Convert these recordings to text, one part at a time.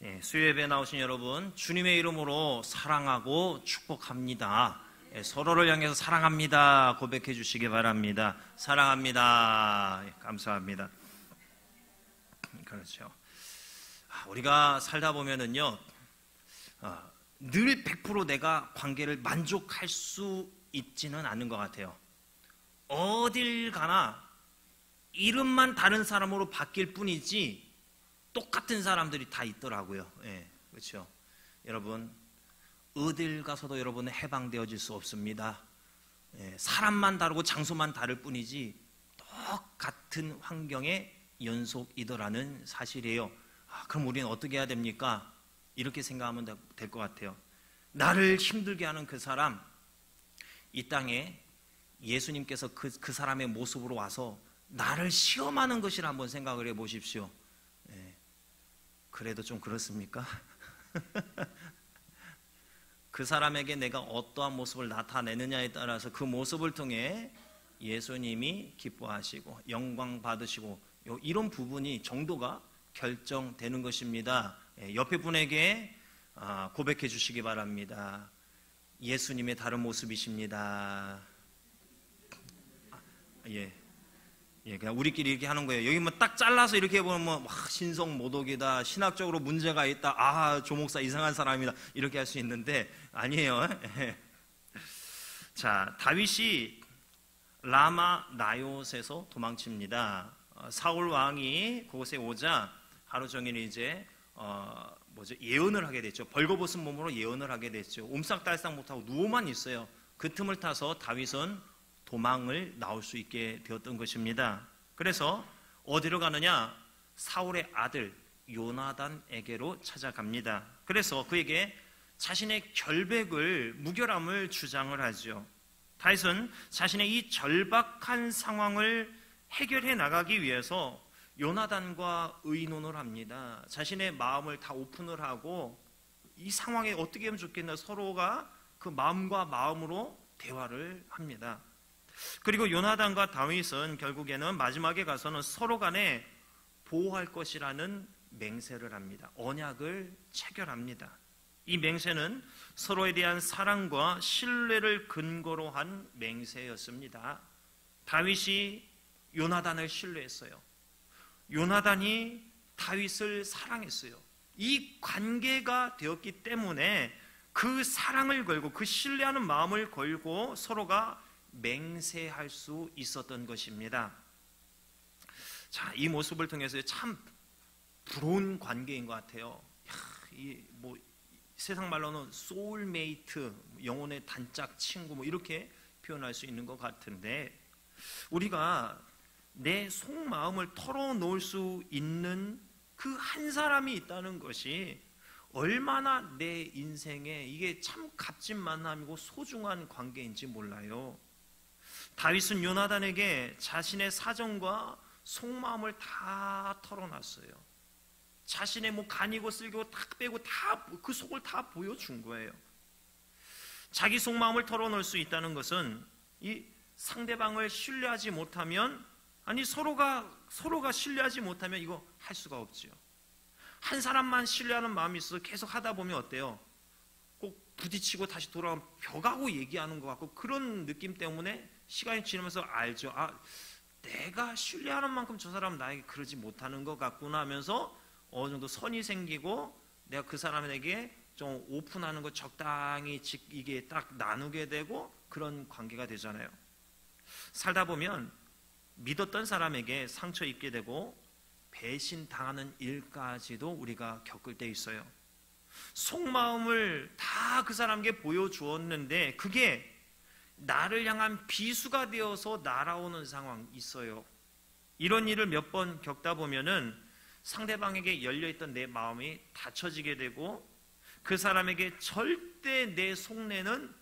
수요예배 나오신 여러분, 주님의 이름으로 사랑하고 축복합니다. 서로를 향해서 사랑합니다 고백해 주시기 바랍니다. 사랑합니다. 감사합니다. 그렇죠. 우리가 살다 보면은요, 늘 100% 내가 관계를 만족할 수 있지는 않는 것 같아요. 어딜 가나 이름만 다른 사람으로 바뀔 뿐이지 똑같은 사람들이 다 있더라고요. 그렇죠. 여러분, 어딜 가서도 여러분은 해방되어질 수 없습니다. 사람만 다르고 장소만 다를 뿐이지 똑같은 환경의 연속이더라는 사실이에요. 그럼 우리는 어떻게 해야 됩니까? 이렇게 생각하면 될 것 같아요. 나를 힘들게 하는 그 사람, 이 땅에 예수님께서 그 사람의 모습으로 와서 나를 시험하는 것이라 한번 생각을 해 보십시오. 그래도 좀 그렇습니까? 그 사람에게 내가 어떠한 모습을 나타내느냐에 따라서 그 모습을 통해 예수님이 기뻐하시고 영광 받으시고 이런 부분이 정도가 결정되는 것입니다. 옆에 분에게 고백해 주시기 바랍니다. 예수님의 다른 모습이십니다. 그냥 우리끼리 이렇게 하는 거예요. 여기 뭐 딱 잘라서 이렇게 보면 신성모독이다, 신학적으로 문제가 있다, 조 목사 이상한 사람이다, 이렇게 할 수 있는데 아니에요. 자, 다윗이 라마 나요스에서 도망칩니다. 사울 왕이 그곳에 오자 하루 종일 이제 예언을 하게 됐죠. 벌거벗은 몸으로 예언을 하게 됐죠. 옴싹달싹 못하고 누워만 있어요. 그 틈을 타서 다윗은 도망을 나올 수 있게 되었던 것입니다. 그래서 어디로 가느냐? 사울의 아들 요나단에게로 찾아갑니다. 그래서 그에게 자신의 결백을, 무결함을 주장을 하죠. 다윗은 자신의 이 절박한 상황을 해결해 나가기 위해서 요나단과 의논을 합니다. 자신의 마음을 다 오픈을 하고 이 상황에 어떻게 하면 좋겠나, 서로가 그 마음과 마음으로 대화를 합니다. 그리고 요나단과 다윗은 결국에는 마지막에 가서는 서로 간에 보호할 것이라는 맹세를 합니다. 언약을 체결합니다. 이 맹세는 서로에 대한 사랑과 신뢰를 근거로 한 맹세였습니다. 다윗이 요나단을 신뢰했어요. 요나단이 다윗을 사랑했어요. 이 관계가 되었기 때문에 그 사랑을 걸고 그 신뢰하는 마음을 걸고 서로가 맹세할 수 있었던 것입니다. 자, 이 모습을 통해서 참 부러운 관계인 것 같아요. 세상 말로는 소울메이트, 영혼의 단짝 친구, 이렇게 표현할 수 있는 것 같은데, 우리가 내 속마음을 털어놓을 수 있는 그 한 사람이 있다는 것이 얼마나 내 인생에 이게 참 값진 만남이고 소중한 관계인지 몰라요. 다윗은 요나단에게 자신의 사정과 속마음을 다 털어놨어요. 자신의 간이고 쓸고 다 빼고 다 그 속을 다 보여준 거예요. 자기 속마음을 털어놓을 수 있다는 것은 이 상대방을 신뢰하지 못하면, 서로가 신뢰하지 못하면 이거 할 수가 없죠. 한 사람만 신뢰하는 마음이 있어서 계속 하다 보면 어때요? 꼭 부딪히고 다시 돌아오면 벽하고 얘기하는 것 같고, 그런 느낌 때문에 시간이 지나면서 알죠. 내가 신뢰하는 만큼 저 사람은 나에게 그러지 못하는 것 같구나 하면서 어느 정도 선이 생기고, 내가 그 사람에게 좀 오픈하는 거 적당히 이게 딱 나누게 되고, 그런 관계가 되잖아요. 살다 보면 믿었던 사람에게 상처 입게 되고 배신당하는 일까지도 우리가 겪을 때 있어요. 속마음을 다 그 사람에게 보여주었는데 그게 나를 향한 비수가 되어서 날아오는 상황이 있어요. 이런 일을 몇 번 겪다 보면은 상대방에게 열려있던 내 마음이 닫혀지게 되고, 그 사람에게 절대 내 속내는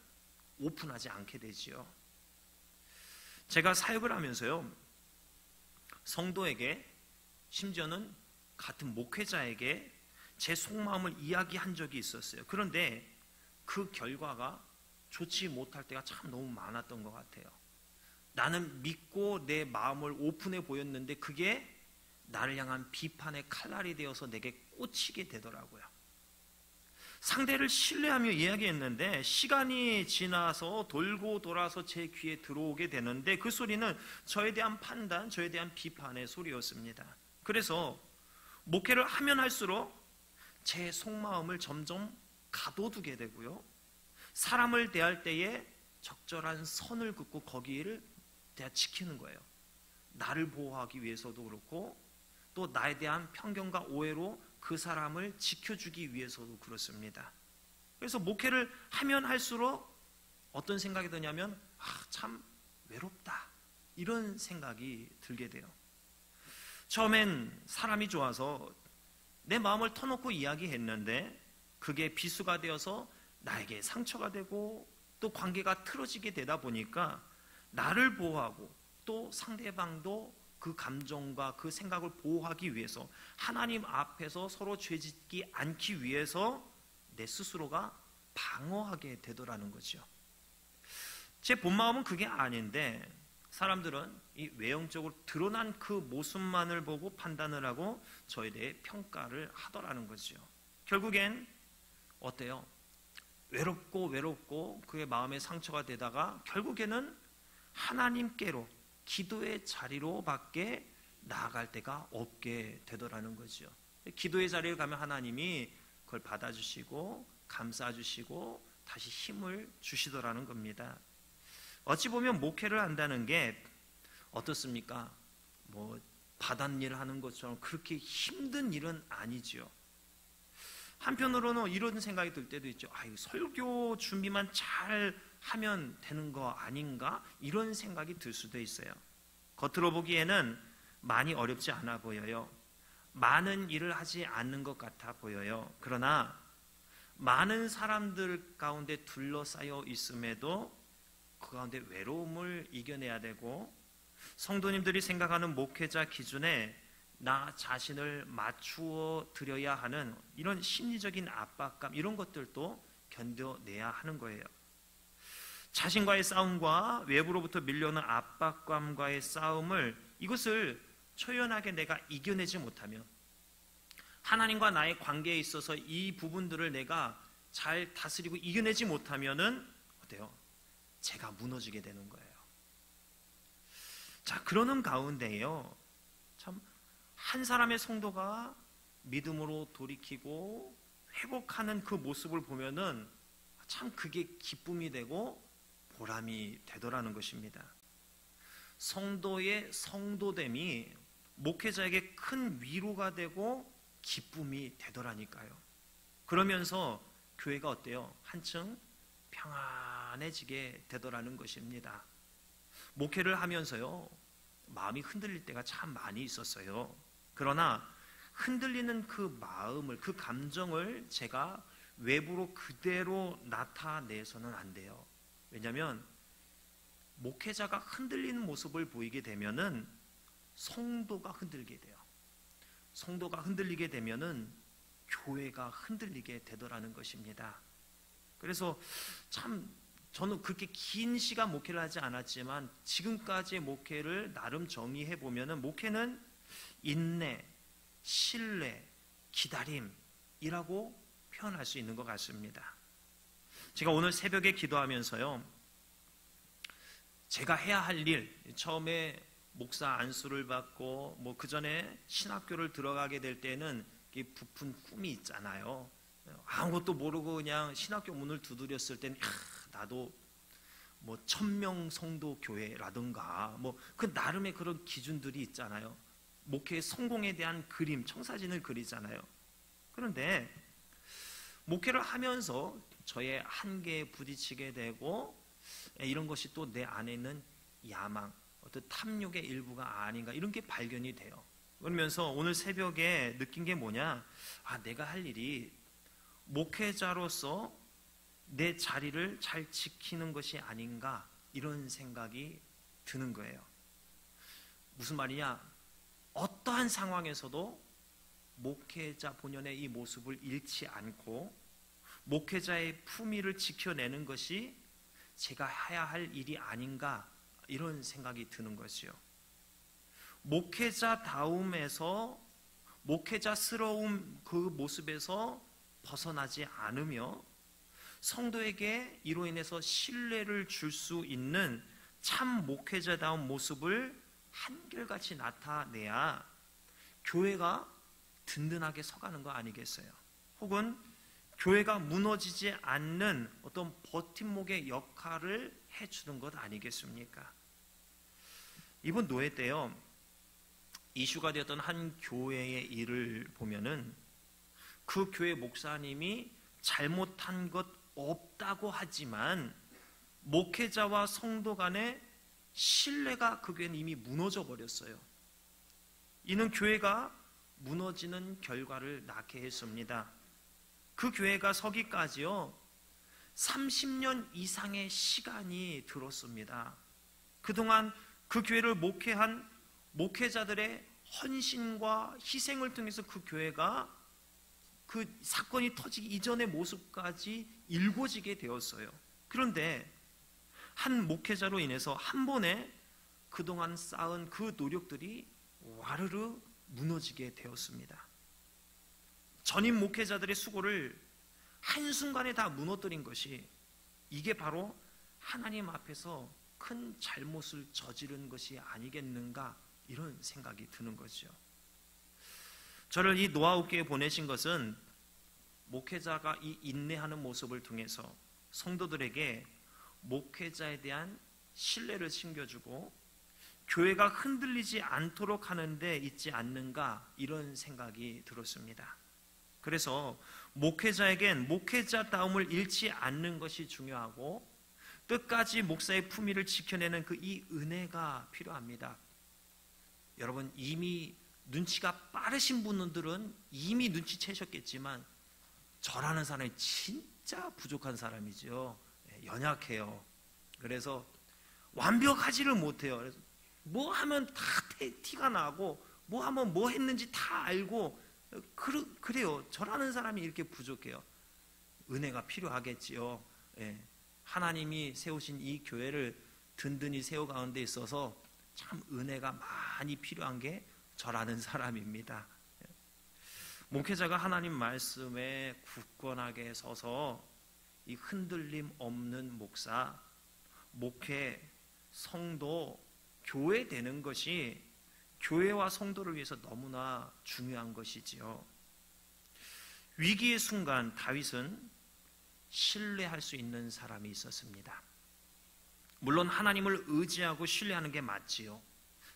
오픈하지 않게 되지요. 제가 사역을 하면서요, 성도에게, 심지어는 같은 목회자에게 제 속마음을 이야기한 적이 있었어요. 그런데 그 결과가 좋지 못할 때가 참 너무 많았던 것 같아요. 나는 믿고 내 마음을 오픈해 보였는데 그게 나를 향한 비판의 칼날이 되어서 내게 꽂히게 되더라고요. 상대를 신뢰하며 이야기했는데 시간이 지나서 돌고 돌아서 제 귀에 들어오게 되는데 그 소리는 저에 대한 판단, 저에 대한 비판의 소리였습니다. 그래서 목회를 하면 할수록 제 속마음을 점점 가둬두게 되고요. 사람을 대할 때에 적절한 선을 긋고 거기를 지키는 거예요. 나를 보호하기 위해서도 그렇고 또 나에 대한 편견과 오해로 그 사람을 지켜주기 위해서도 그렇습니다. 그래서 목회를 하면 할수록 어떤 생각이 드냐면 참 외롭다 이런 생각이 들게 돼요. 처음엔 사람이 좋아서 내 마음을 터놓고 이야기했는데 그게 비수가 되어서 나에게 상처가 되고 또 관계가 틀어지게 되다 보니까 나를 보호하고 또 상대방도 그 감정과 그 생각을 보호하기 위해서 하나님 앞에서 서로 죄짓기 않기 위해서 내 스스로가 방어하게 되더라는 거죠. 제 본 마음은 그게 아닌데 사람들은 이 외형적으로 드러난 그 모습만을 보고 판단을 하고 저에 대해 평가를 하더라는 거죠. 결국엔 어때요? 외롭고 그의 마음에 상처가 되다가 결국에는 하나님께로 기도의 자리로 밖에 나아갈 데가 없게 되더라는 거죠. 기도의 자리에 가면 하나님이 그걸 받아주시고 감싸주시고 다시 힘을 주시더라는 겁니다. 어찌 보면 목회를 한다는 게 어떻습니까? 바닷일 하는 것처럼 그렇게 힘든 일은 아니죠. 한편으로는 이런 생각이 들 때도 있죠. 설교 준비만 잘 하면 되는 거 아닌가? 이런 생각이 들 수도 있어요. 겉으로 보기에는 많이 어렵지 않아 보여요. 많은 일을 하지 않는 것 같아 보여요. 그러나 많은 사람들 가운데 둘러싸여 있음에도 그 가운데 외로움을 이겨내야 되고 성도님들이 생각하는 목회자 기준에 나 자신을 맞추어 드려야 하는 이런 심리적인 압박감 이런 것들도 견뎌내야 하는 거예요. 자신과의 싸움과 외부로부터 밀려오는 압박감과의 싸움을 이것을 초연하게 내가 이겨내지 못하면 하나님과 나의 관계에 있어서 이 부분들을 내가 잘 다스리고 이겨내지 못하면은 어때요? 제가 무너지게 되는 거예요. 자, 그러는 가운데요. 참 한 사람의 성도가 믿음으로 돌이키고 회복하는 그 모습을 보면은 참 그게 기쁨이 되고 보람이 되더라는 것입니다. 성도의 성도됨이 목회자에게 큰 위로가 되고 기쁨이 되더라니까요. 그러면서 교회가 어때요? 한층 평안해지게 되더라는 것입니다. 목회를 하면서요, 마음이 흔들릴 때가 참 많이 있었어요. 그러나 흔들리는 그 마음을, 그 감정을 제가 외부로 그대로 나타내서는 안 돼요. 왜냐하면 목회자가 흔들리는 모습을 보이게 되면은 성도가 흔들게 돼요. 성도가 흔들리게 되면은 교회가 흔들리게 되더라는 것입니다. 그래서 참 저는 그렇게 긴 시간 목회를 하지 않았지만 지금까지의 목회를 나름 정리해 보면은 목회는 인내, 신뢰, 기다림이라고 표현할 수 있는 것 같습니다. 제가 오늘 새벽에 기도하면서요, 제가 해야 할 일, 처음에 목사 안수를 받고 그 전에 신학교를 들어가게 될 때는 부푼 꿈이 있잖아요. 아무것도 모르고 그냥 신학교 문을 두드렸을 때는 나도 1000명 성도 교회라든가 그 나름의 그런 기준들이 있잖아요. 목회의 성공에 대한 그림, 청사진을 그리잖아요. 그런데 목회를 하면서 저의 한계에 부딪히게 되고 이런 것이 또 내 안에 있는 야망, 어떤 탐욕의 일부가 아닌가 이런 게 발견이 돼요. 그러면서 오늘 새벽에 느낀 게 뭐냐? 내가 할 일이 목회자로서 내 자리를 잘 지키는 것이 아닌가 이런 생각이 드는 거예요. 무슨 말이냐? 어떠한 상황에서도 목회자 본연의 이 모습을 잃지 않고 목회자의 품위를 지켜내는 것이 제가 해야 할 일이 아닌가 이런 생각이 드는 것이요. 목회자다움에서 목회자스러운 그 모습에서 벗어나지 않으며 성도에게 이로 인해서 신뢰를 줄 수 있는 참 목회자다운 모습을 한결같이 나타내야 교회가 든든하게 서가는 거 아니겠어요? 혹은 교회가 무너지지 않는 어떤 버팀목의 역할을 해주는 것 아니겠습니까? 이번 노회 때요, 이슈가 되었던 한 교회의 일을 보면은 그 교회 목사님이 잘못한 것 없다고 하지만 목회자와 성도 간의 신뢰가 그 교회는 이미 무너져 버렸어요. 이는 교회가 무너지는 결과를 낳게 했습니다. 그 교회가 서기까지요 30년 이상의 시간이 들었습니다. 그동안 그 교회를 목회한 목회자들의 헌신과 희생을 통해서 그 교회가 그 사건이 터지기 이전의 모습까지 일궈지게 되었어요. 그런데 한 목회자로 인해서 한 번에 그동안 쌓은 그 노력들이 와르르 무너지게 되었습니다. 전임 목회자들의 수고를 한순간에 다 무너뜨린 것이, 이게 바로 하나님 앞에서 큰 잘못을 저지른 것이 아니겠는가, 이런 생각이 드는 거죠. 저를 이 노아우교에 보내신 것은 목회자가 이 인내하는 모습을 통해서 성도들에게 목회자에 대한 신뢰를 심겨주고 교회가 흔들리지 않도록 하는 데 있지 않는가, 이런 생각이 들었습니다. 그래서 목회자에겐 목회자다움을 잃지 않는 것이 중요하고 끝까지 목사의 품위를 지켜내는 그 이 은혜가 필요합니다. 여러분, 이미 눈치가 빠르신 분들은 이미 눈치채셨겠지만 저라는 사람이 진짜 부족한 사람이죠. 연약해요. 그래서 완벽하지를 못해요. 그래서 뭐 하면 다 티가 나고 뭐 하면 뭐 했는지 다 알고 그래요. 저라는 사람이 이렇게 부족해요. 은혜가 필요하겠지요. 하나님이 세우신 이 교회를 든든히 세워 가운데 있어서 참 은혜가 많이 필요한 게 저라는 사람입니다. 목회자가 하나님 말씀에 굳건하게 서서 이 흔들림 없는 목사, 목회, 성도, 교회 되는 것이 교회와 성도를 위해서 너무나 중요한 것이지요. 위기의 순간 다윗은 신뢰할 수 있는 사람이 있었습니다. 물론 하나님을 의지하고 신뢰하는 게 맞지요.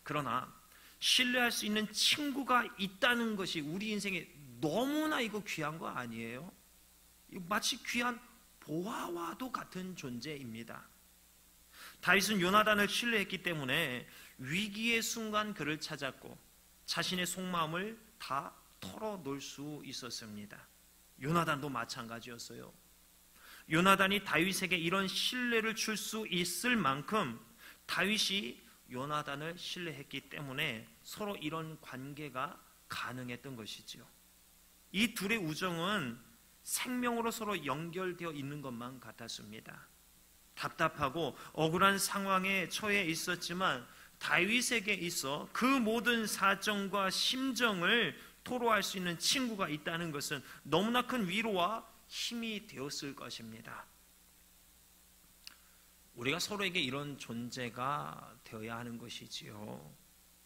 그러나 신뢰할 수 있는 친구가 있다는 것이 우리 인생에 너무나 이거 귀한 거 아니에요? 마치 귀한 보화와도 같은 존재입니다. 다윗은 요나단을 신뢰했기 때문에 위기의 순간 그를 찾았고 자신의 속마음을 다 털어놓을 수 있었습니다. 요나단도 마찬가지였어요. 요나단이 다윗에게 이런 신뢰를 줄 수 있을 만큼 다윗이 요나단을 신뢰했기 때문에 서로 이런 관계가 가능했던 것이지요. 이 둘의 우정은 생명으로 서로 연결되어 있는 것만 같았습니다. 답답하고 억울한 상황에 처해 있었지만 다윗에게 있어 그 모든 사정과 심정을 토로할 수 있는 친구가 있다는 것은 너무나 큰 위로와 힘이 되었을 것입니다. 우리가 서로에게 이런 존재가 되어야 하는 것이지요.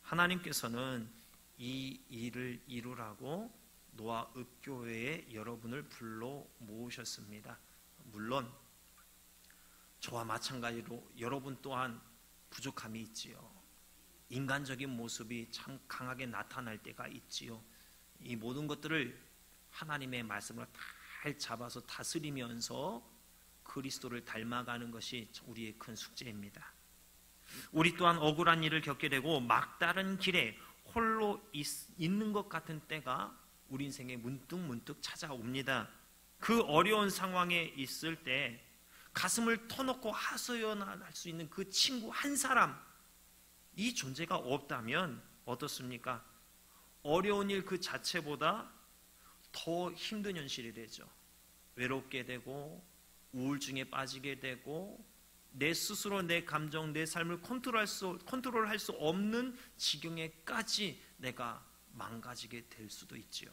하나님께서는 이 일을 이루라고 노아 읍교회에 여러분을 불러 모으셨습니다. 물론 저와 마찬가지로 여러분 또한 부족함이 있지요. 인간적인 모습이 참 강하게 나타날 때가 있지요. 이 모든 것들을 하나님의 말씀으로 잘 잡아서 다스리면서 그리스도를 닮아가는 것이 우리의 큰 숙제입니다. 우리 또한 억울한 일을 겪게 되고 막다른 길에 홀로 있는 것 같은 때가 우리 인생에 문득문득 찾아옵니다. 그 어려운 상황에 있을 때 가슴을 터놓고 하소연할 수 있는 그 친구 한 사람, 이 존재가 없다면 어떻습니까? 어려운 일 그 자체보다 더 힘든 현실이 되죠. 외롭게 되고 우울증에 빠지게 되고 내 스스로 내 감정, 내 삶을 컨트롤할 수 없는 지경에까지 내가 망가지게 될 수도 있지요.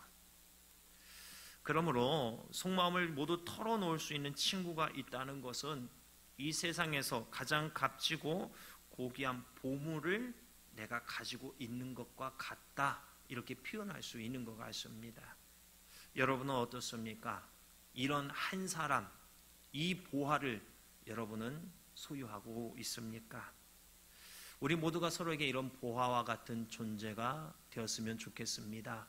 그러므로 속마음을 모두 털어놓을 수 있는 친구가 있다는 것은 이 세상에서 가장 값지고 고귀한 보물을 내가 가지고 있는 것과 같다, 이렇게 표현할 수 있는 것 같습니다. 여러분은 어떻습니까? 이런 한 사람, 이 보화를 여러분은 소유하고 있습니까? 우리 모두가 서로에게 이런 보화와 같은 존재가 되었으면 좋겠습니다.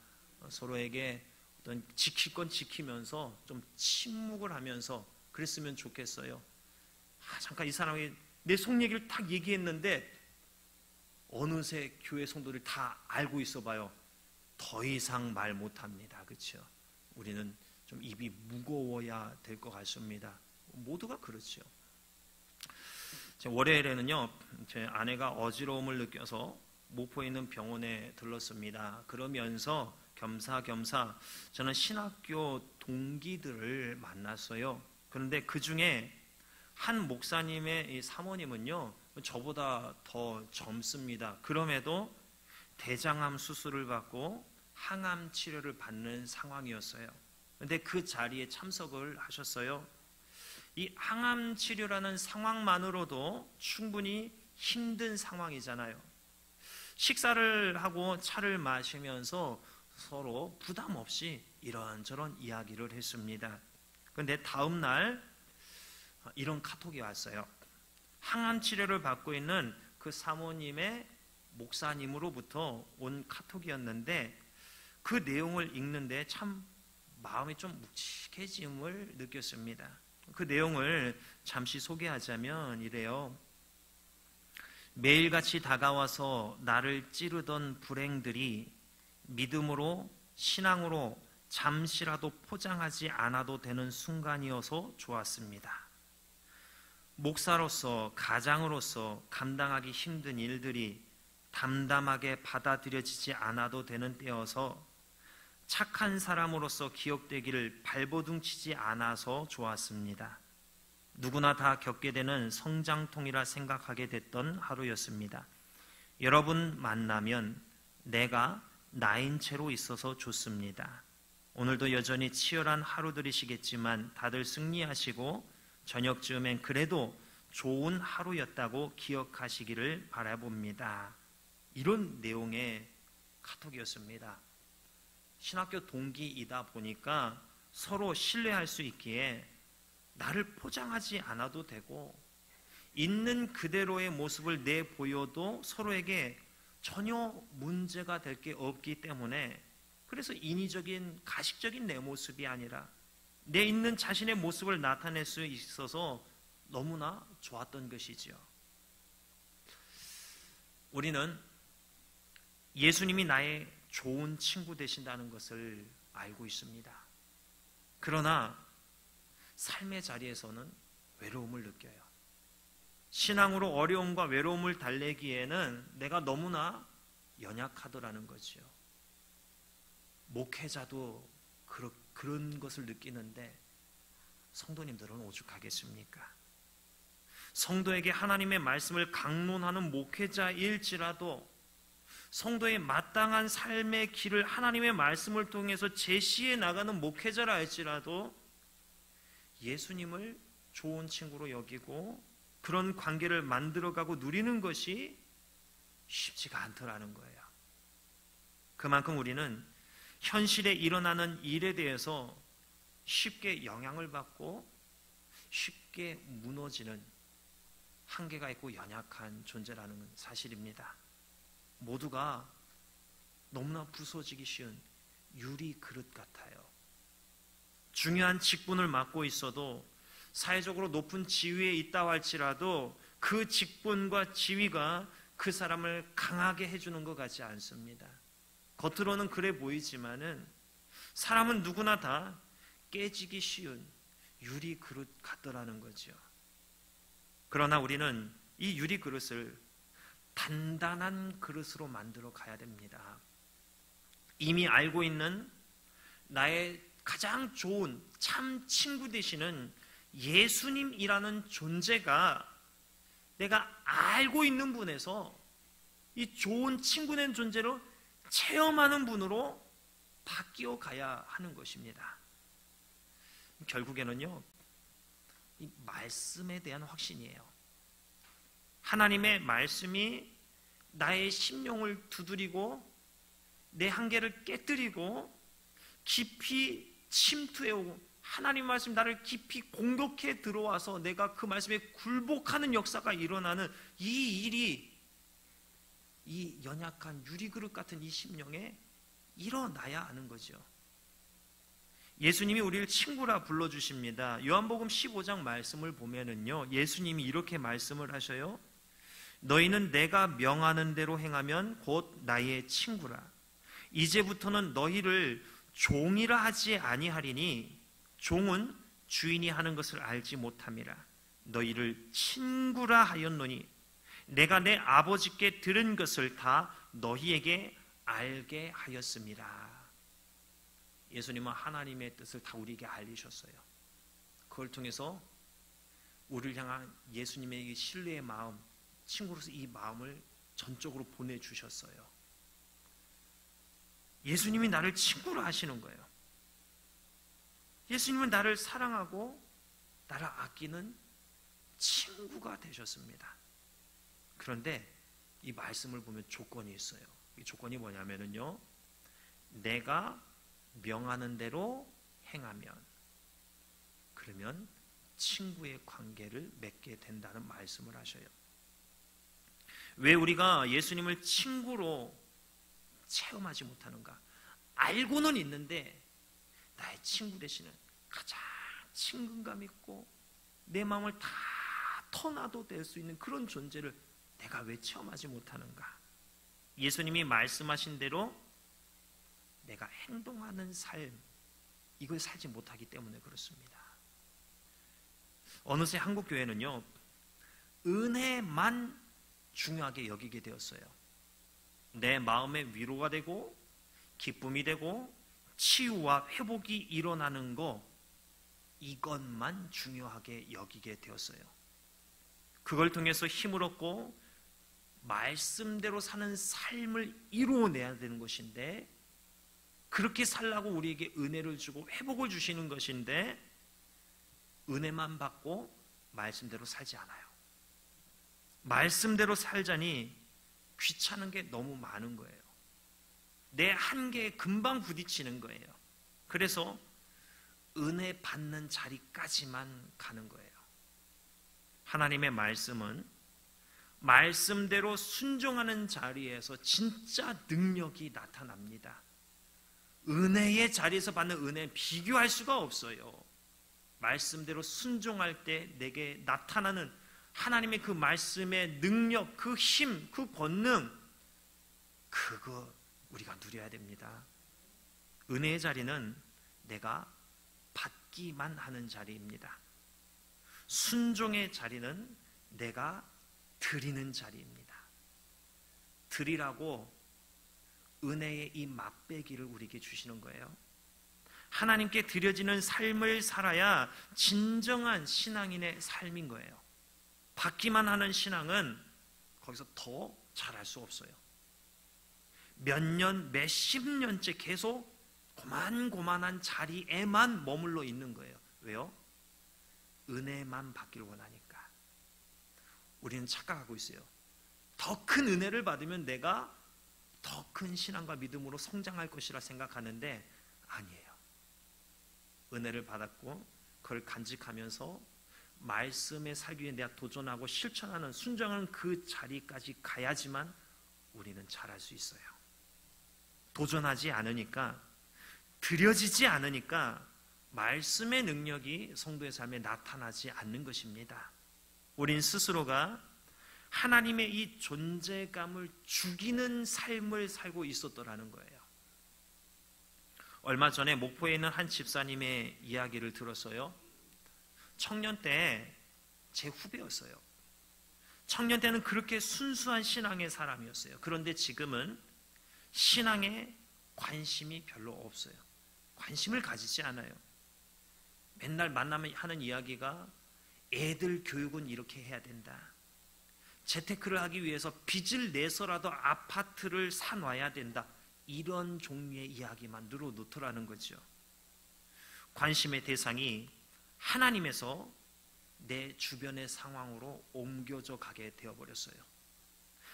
서로에게 어떤 지킬 건 지키면서 좀 침묵을 하면서 그랬으면 좋겠어요. 잠깐 이 사람이 내 속 얘기를 딱 얘기했는데 어느새 교회 성도들 다 알고 있어 봐요. 더 이상 말 못합니다. 그렇죠? 우리는 좀 입이 무거워야 될 것 같습니다. 모두가 그렇죠. 월요일에는요, 제 아내가 어지러움을 느껴서 목포에 있는 병원에 들렀습니다. 그러면서 겸사겸사 저는 신학교 동기들을 만났어요. 그런데 그 중에 한 목사님의 이 사모님은요, 저보다 더 젊습니다. 그럼에도 대장암 수술을 받고 항암 치료를 받는 상황이었어요. 그런데 그 자리에 참석을 하셨어요. 이 항암 치료라는 상황만으로도 충분히 힘든 상황이잖아요. 식사를 하고 차를 마시면서 서로 부담 없이 이런저런 이야기를 했습니다. 그런데 다음 날 이런 카톡이 왔어요. 항암 치료를 받고 있는 그 사모님의 목사님으로부터 온 카톡이었는데 그 내용을 읽는데 참 마음이 좀 묵직해짐을 느꼈습니다. 그 내용을 잠시 소개하자면 이래요. 매일같이 다가와서 나를 찌르던 불행들이 믿음으로, 신앙으로 잠시라도 포장하지 않아도 되는 순간이어서 좋았습니다. 목사로서, 가장으로서 감당하기 힘든 일들이 담담하게 받아들여지지 않아도 되는 때여서 착한 사람으로서 기억되기를 발버둥치지 않아서 좋았습니다. 누구나 다 겪게 되는 성장통이라 생각하게 됐던 하루였습니다. 여러분 만나면 내가 나인 채로 있어서 좋습니다. 오늘도 여전히 치열한 하루들이시겠지만 다들 승리하시고 저녁쯤엔 그래도 좋은 하루였다고 기억하시기를 바라봅니다. 이런 내용의 카톡이었습니다. 신학교 동기이다 보니까 서로 신뢰할 수 있기에 나를 포장하지 않아도 되고 있는 그대로의 모습을 내보여도 서로에게 전혀 문제가 될 게 없기 때문에, 그래서 인위적인 가식적인 내 모습이 아니라 내 있는 자신의 모습을 나타낼 수 있어서 너무나 좋았던 것이지요. 우리는 예수님이 나의 좋은 친구 되신다는 것을 알고 있습니다. 그러나 삶의 자리에서는 외로움을 느껴요. 신앙으로 어려움과 외로움을 달래기에는 내가 너무나 연약하더라는 거죠. 목회자도 그런 것을 느끼는데 성도님들은 오죽하겠습니까? 성도에게 하나님의 말씀을 강론하는 목회자일지라도, 성도의 마땅한 삶의 길을 하나님의 말씀을 통해서 제시해 나가는 목회자라 할지라도 예수님을 좋은 친구로 여기고 그런 관계를 만들어가고 누리는 것이 쉽지가 않더라는 거예요. 그만큼 우리는 현실에 일어나는 일에 대해서 쉽게 영향을 받고 쉽게 무너지는 한계가 있고 연약한 존재라는 사실입니다. 모두가 너무나 부서지기 쉬운 유리 그릇 같아요. 중요한 직분을 맡고 있어도, 사회적으로 높은 지위에 있다 할지라도 그 직분과 지위가 그 사람을 강하게 해주는 것 같지 않습니다. 겉으로는 그래 보이지만은 사람은 누구나 다 깨지기 쉬운 유리 그릇 같더라는 거죠. 그러나 우리는 이 유리 그릇을 단단한 그릇으로 만들어 가야 됩니다. 이미 알고 있는 나의 가장 좋은 참 친구 되시는 예수님이라는 존재가 내가 알고 있는 분에서 이 좋은 친구 된 존재로 체험하는 분으로 바뀌어 가야 하는 것입니다. 결국에는요, 이 말씀에 대한 확신이에요. 하나님의 말씀이 나의 심령을 두드리고 내 한계를 깨뜨리고 깊이 침투해오고 하나님 말씀 나를 깊이 공격해 들어와서 내가 그 말씀에 굴복하는 역사가 일어나는 이 일이 이 연약한 유리그릇 같은 이 심령에 일어나야 하는 거죠. 예수님이 우리를 친구라 불러주십니다. 요한복음 15장 말씀을 보면은요, 예수님이 이렇게 말씀을 하셔요. 너희는 내가 명하는 대로 행하면 곧 나의 친구라. 이제부터는 너희를 종이라 하지 아니하리니 종은 주인이 하는 것을 알지 못함이라. 너희를 친구라 하였노니 내가 내 아버지께 들은 것을 다 너희에게 알게 하였습니다. 예수님은 하나님의 뜻을 다 우리에게 알리셨어요. 그걸 통해서 우리를 향한 예수님의 이 신뢰의 마음, 친구로서 이 마음을 전적으로 보내주셨어요. 예수님이 나를 친구로 하시는 거예요. 예수님은 나를 사랑하고 나를 아끼는 친구가 되셨습니다. 그런데 이 말씀을 보면 조건이 있어요. 이 조건이 뭐냐면요, 내가 명하는 대로 행하면, 그러면 친구의 관계를 맺게 된다는 말씀을 하셔요. 왜 우리가 예수님을 친구로 체험하지 못하는가? 알고는 있는데 나의 친구 되시는 가장 친근감 있고 내 마음을 다 터놔도 될 수 있는 그런 존재를 내가 왜 체험하지 못하는가? 예수님이 말씀하신 대로 내가 행동하는 삶, 이걸 살지 못하기 때문에 그렇습니다. 어느새 한국교회는요, 은혜만 중요하게 여기게 되었어요. 내 마음의 위로가 되고 기쁨이 되고 치유와 회복이 일어나는 거, 이것만 중요하게 여기게 되었어요. 그걸 통해서 힘을 얻고 말씀대로 사는 삶을 이루어내야 되는 것인데, 그렇게 살라고 우리에게 은혜를 주고 회복을 주시는 것인데 은혜만 받고 말씀대로 살지 않아요. 말씀대로 살자니 귀찮은 게 너무 많은 거예요. 내 한계에 금방 부딪히는 거예요. 그래서 은혜 받는 자리까지만 가는 거예요. 하나님의 말씀은 말씀대로 순종하는 자리에서 진짜 능력이 나타납니다. 은혜의 자리에서 받는 은혜는 비교할 수가 없어요. 말씀대로 순종할 때 내게 나타나는 하나님의 그 말씀의 능력, 그 힘, 그 권능, 그거 우리가 누려야 됩니다. 은혜의 자리는 내가 받기만 하는 자리입니다. 순종의 자리는 내가 드리는 자리입니다. 드리라고 은혜의 이 맛배기를 우리에게 주시는 거예요. 하나님께 드려지는 삶을 살아야 진정한 신앙인의 삶인 거예요. 받기만 하는 신앙은 거기서 더 잘할 수 없어요. 몇 년, 몇십 년째 계속 고만고만한 자리에만 머물러 있는 거예요. 왜요? 은혜만 받기를 원하니까. 우리는 착각하고 있어요. 더 큰 은혜를 받으면 내가 더 큰 신앙과 믿음으로 성장할 것이라 생각하는데 아니에요. 은혜를 받았고 그걸 간직하면서 말씀에 살기 위해 내가 도전하고 실천하는, 순종하는 그 자리까지 가야지만 우리는 잘할 수 있어요. 도전하지 않으니까, 드려지지 않으니까 말씀의 능력이 성도의 삶에 나타나지 않는 것입니다. 우린 스스로가 하나님의 이 존재감을 죽이는 삶을 살고 있었더라는 거예요. 얼마 전에 목포에 있는 한 집사님의 이야기를 들었어요. 청년 때 제 후배였어요. 청년 때는 그렇게 순수한 신앙의 사람이었어요. 그런데 지금은 신앙에 관심이 별로 없어요. 관심을 가지지 않아요. 맨날 만나면 하는 이야기가 애들 교육은 이렇게 해야 된다. 재테크를 하기 위해서 빚을 내서라도 아파트를 사놔야 된다. 이런 종류의 이야기만 늘어놓더라는 거죠. 관심의 대상이 하나님에서 내 주변의 상황으로 옮겨져 가게 되어버렸어요.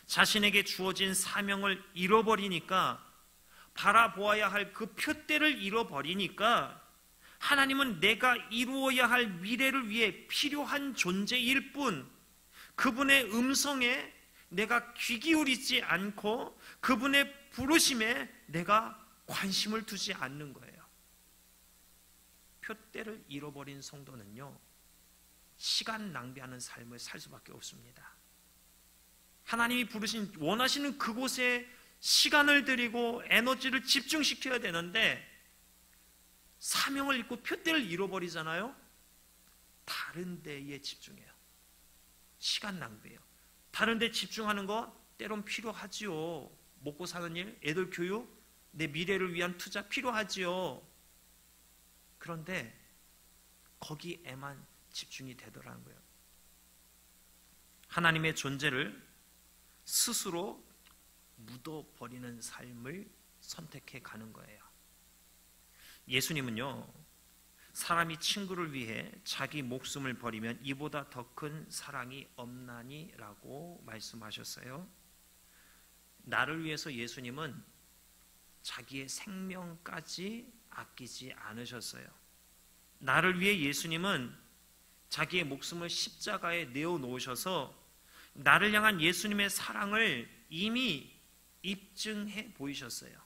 자신에게 주어진 사명을 잃어버리니까, 바라보아야 할 그 표대를 잃어버리니까, 하나님은 내가 이루어야 할 미래를 위해 필요한 존재일 뿐, 그분의 음성에 내가 귀 기울이지 않고 그분의 부르심에 내가 관심을 두지 않는 거예요. 표대를 잃어버린 성도는요, 시간 낭비하는 삶을 살 수밖에 없습니다. 하나님이 부르신, 원하시는 그곳에 시간을 들이고 에너지를 집중시켜야 되는데 사명을 잃고 표대를 잃어버리잖아요. 다른 데에 집중해요. 시간 낭비예요. 다른 데 집중하는 거 때론 필요하지요. 먹고 사는 일, 애들 교육, 내 미래를 위한 투자 필요하지요. 그런데 거기에만 집중이 되더라는 거예요. 하나님의 존재를 스스로 묻어버리는 삶을 선택해 가는 거예요. 예수님은요, 사람이 친구를 위해 자기 목숨을 버리면 이보다 더 큰 사랑이 없나니 라고 말씀하셨어요. 나를 위해서 예수님은 자기의 생명까지 아끼지 않으셨어요. 나를 위해 예수님은 자기의 목숨을 십자가에 내어놓으셔서 나를 향한 예수님의 사랑을 이미 입증해 보이셨어요.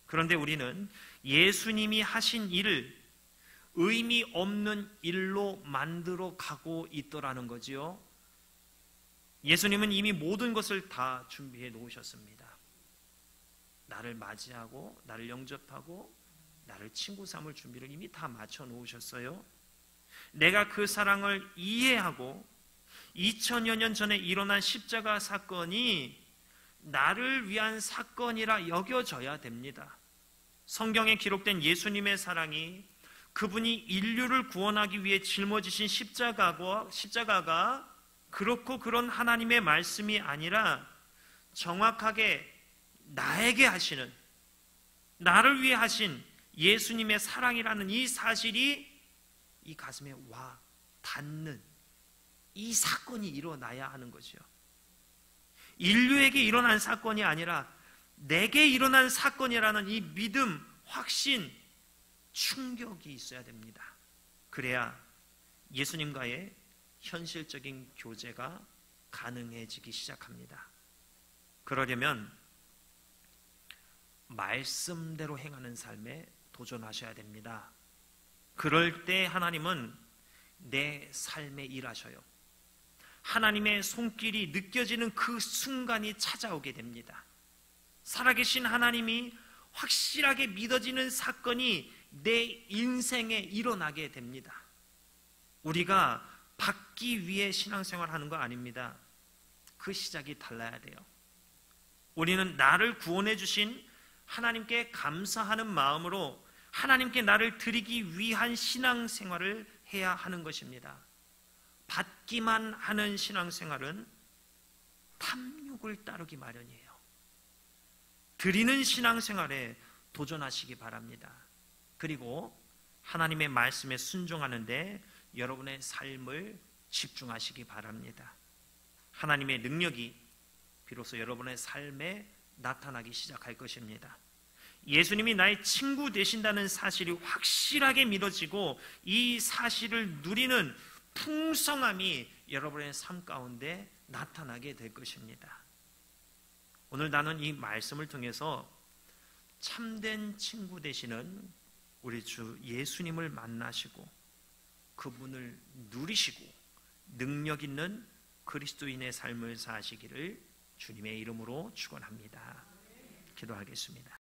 그런데 우리는 예수님이 하신 일을 의미 없는 일로 만들어 가고 있더라는 거지요. 예수님은 이미 모든 것을 다 준비해 놓으셨습니다. 나를 맞이하고 나를 영접하고 나를 친구 삼을 준비를 이미 다 마쳐 놓으셨어요. 내가 그 사랑을 이해하고 2000여 년 전에 일어난 십자가 사건이 나를 위한 사건이라 여겨져야 됩니다. 성경에 기록된 예수님의 사랑이, 그분이 인류를 구원하기 위해 짊어지신 십자가가 그렇고 그런 하나님의 말씀이 아니라 정확하게 나에게 하시는, 나를 위해 하신 예수님의 사랑이라는 이 사실이 이 가슴에 와 닿는 이 사건이 일어나야 하는 거죠. 인류에게 일어난 사건이 아니라 내게 일어난 사건이라는 이 믿음, 확신, 충격이 있어야 됩니다. 그래야 예수님과의 현실적인 교제가 가능해지기 시작합니다. 그러려면 말씀대로 행하는 삶에 도전하셔야 됩니다. 그럴 때 하나님은 내 삶에 일하셔요. 하나님의 손길이 느껴지는 그 순간이 찾아오게 됩니다. 살아계신 하나님이 확실하게 믿어지는 사건이 내 인생에 일어나게 됩니다. 우리가 받기 위해 신앙생활 하는 거 아닙니다. 그 시작이 달라야 돼요. 우리는 나를 구원해 주신 하나님께 감사하는 마음으로 하나님께 나를 드리기 위한 신앙생활을 해야 하는 것입니다. 받기만 하는 신앙생활은 탐욕을 따르기 마련이에요. 드리는 신앙생활에 도전하시기 바랍니다. 그리고 하나님의 말씀에 순종하는데 여러분의 삶을 집중하시기 바랍니다. 하나님의 능력이 비로소 여러분의 삶에 나타나기 시작할 것입니다. 예수님이 나의 친구 되신다는 사실이 확실하게 믿어지고 이 사실을 누리는 풍성함이 여러분의 삶 가운데 나타나게 될 것입니다. 오늘 나는 이 말씀을 통해서 참된 친구 되시는 우리 주 예수님을 만나시고 그분을 누리시고 능력 있는 그리스도인의 삶을 사시기를 주님의 이름으로 축원합니다. 기도하겠습니다.